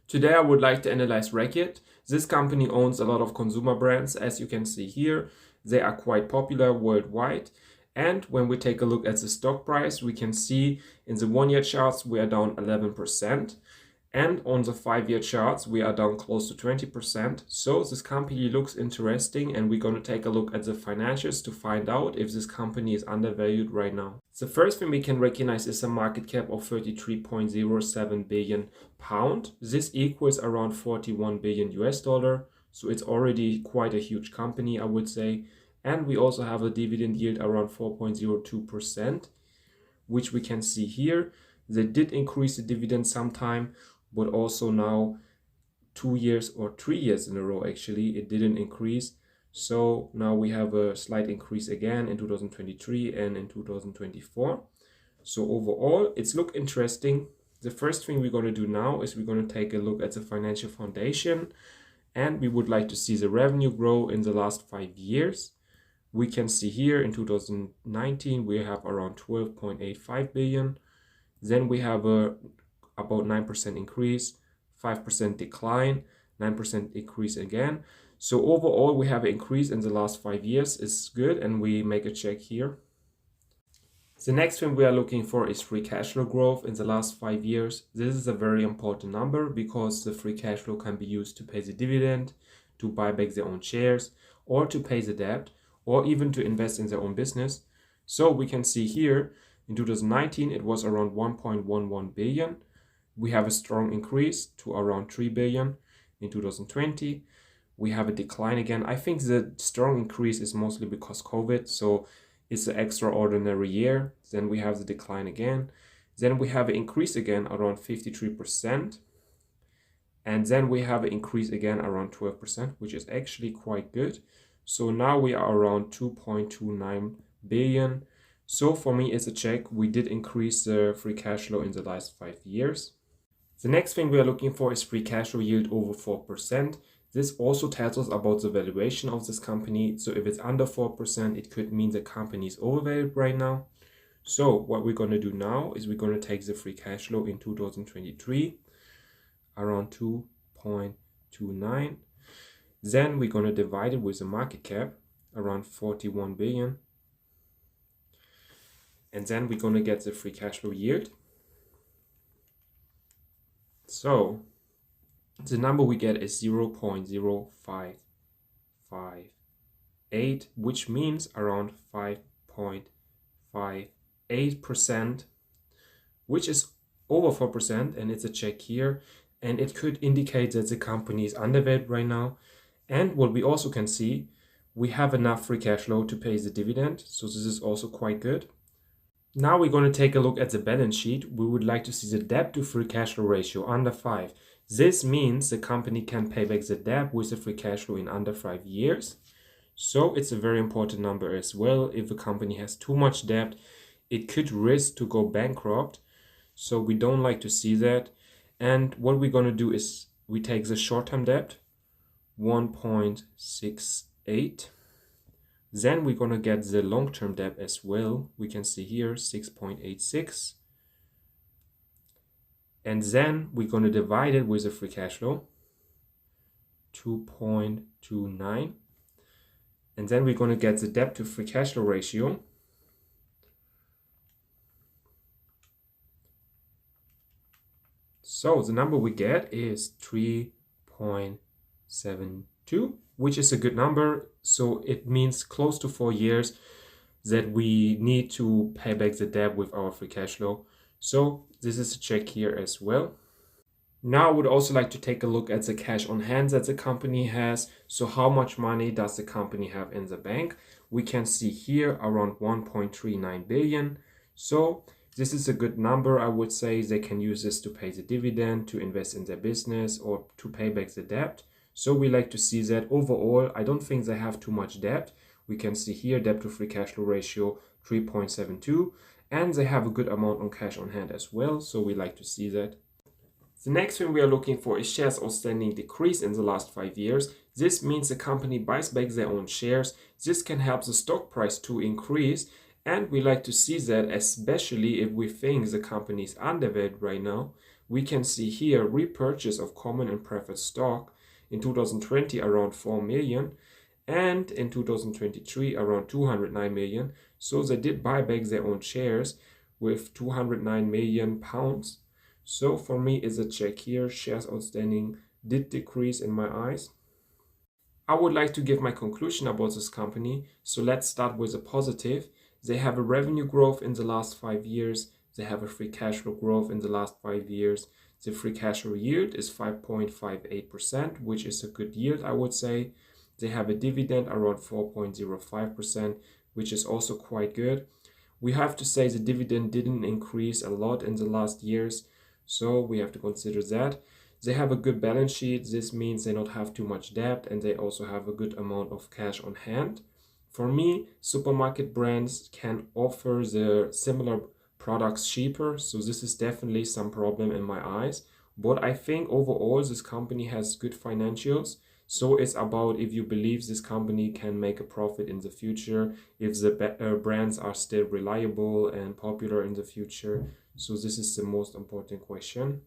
Today I would like to analyze Reckitt. This company owns a lot of consumer brands, as you can see here. They are quite popular worldwide. And when we take a look at the stock price, we can see in the 1-year charts we are down 11%. And on the 5-year charts, we are down close to 20%. So this company looks interesting, and we're going to take a look at the financials to find out if this company is undervalued right now. The first thing we can recognize is a market cap of 33.07 billion pound. This equals around 41 billion US dollar. So it's already quite a huge company, I would say. And we also have a dividend yield around 4.02%, which we can see here. They did increase the dividend sometime, but also now 2 years or 3 years in a row, actually, it didn't increase. So now we have a slight increase again in 2023 and in 2024. So overall, it's look interesting. The first thing we're going to do now is we're going to take a look at the financial foundation, and we would like to see the revenue grow in the last 5 years. We can see here in 2019, we have around 12.85 billion. Then we have about 9% increase, 5% decline, 9% increase again. So overall, we have an increase in the last 5 years. It's good, and we make a check here. The next thing we are looking for is free cash flow growth in the last 5 years. This is a very important number because the free cash flow can be used to pay the dividend, to buy back their own shares, or to pay the debt, or even to invest in their own business. So we can see here, in 2019, it was around 1.11 billion. We have a strong increase to around 3 billion. In 2020, we have a decline again. I think the strong increase is mostly because COVID, so it's an extraordinary year. Then we have the decline again. Then we have an increase again around 53%. And then we have an increase again around 12%, which is actually quite good. So now we are around 2.29 billion. So for me, it's a check. We did increase the free cash flow in the last 5 years. The next thing we are looking for is free cash flow yield over 4%. This also tells us about the valuation of this company. So if it's under 4%, it could mean the company is overvalued right now. So what we're going to do now is we're going to take the free cash flow in 2023, around 2.29. Then we're going to divide it with the market cap, around 41 billion. And then we're going to get the free cash flow yield. So the number we get is 0.0558, which means around 5.58%, which is over 4%, and it's a check here. And it could indicate that the company is undervalued right now. And what we also can see, we have enough free cash flow to pay the dividend. So this is also quite good. Now we're going to take a look at the balance sheet. We would like to see the debt to free cash flow ratio under 5. This means the company can pay back the debt with the free cash flow in under 5 years. So it's a very important number as well. If a company has too much debt, it could risk to go bankrupt. So we don't like to see that. And what we're going to do is we take the short-term debt, 1.68. Then we're going to get the long-term debt as well. We can see here 6.86. And then we're going to divide it with the free cash flow, 2.29. And then we're going to get the debt to free cash flow ratio, so the number we get is 3.72, which is a good number. So it means close to 4 years that we need to pay back the debt with our free cash flow. So this is a check here as well. Now I would also like to take a look at the cash on hand that the company has. So how much money does the company have in the bank? We can see here around 1.39 billion. So this is a good number. I would say they can use this to pay the dividend, to invest in their business, or to pay back the debt. So we like to see that. Overall, I don't think they have too much debt. We can see here debt to free cash flow ratio 3.72, and they have a good amount of cash on hand as well. So we like to see that. The next thing we are looking for is shares outstanding decrease in the last 5 years. This means the company buys back their own shares. This can help the stock price to increase, and we like to see that, especially if we think the company is undervalued right now. we can see here repurchase of common and preferred stock in 2020 around 4 million and in 2023 around 209 million. So they did buy back their own shares with 209 million pounds. So for me, it's a check here. Shares outstanding did decrease in my eyes. I would like to give my conclusion about this company. So let's start with a positive. They have a revenue growth in the last 5 years. They have a free cash flow growth in the last 5 years. The free cash flow yield is 5.58%, which is a good yield, I would say. They have a dividend around 4.05%, which is also quite good. We have to say the dividend didn't increase a lot in the last years, so we have to consider that. They have a good balance sheet. This means they don't have too much debt, and they also have a good amount of cash on hand. For me, supermarket brands can offer the similar products cheaper, so this is definitely some problem in my eyes. But I think overall this company has good financials. So it's about if you believe this company can make a profit in the future, if the brands are still reliable and popular in the future. So this is the most important question.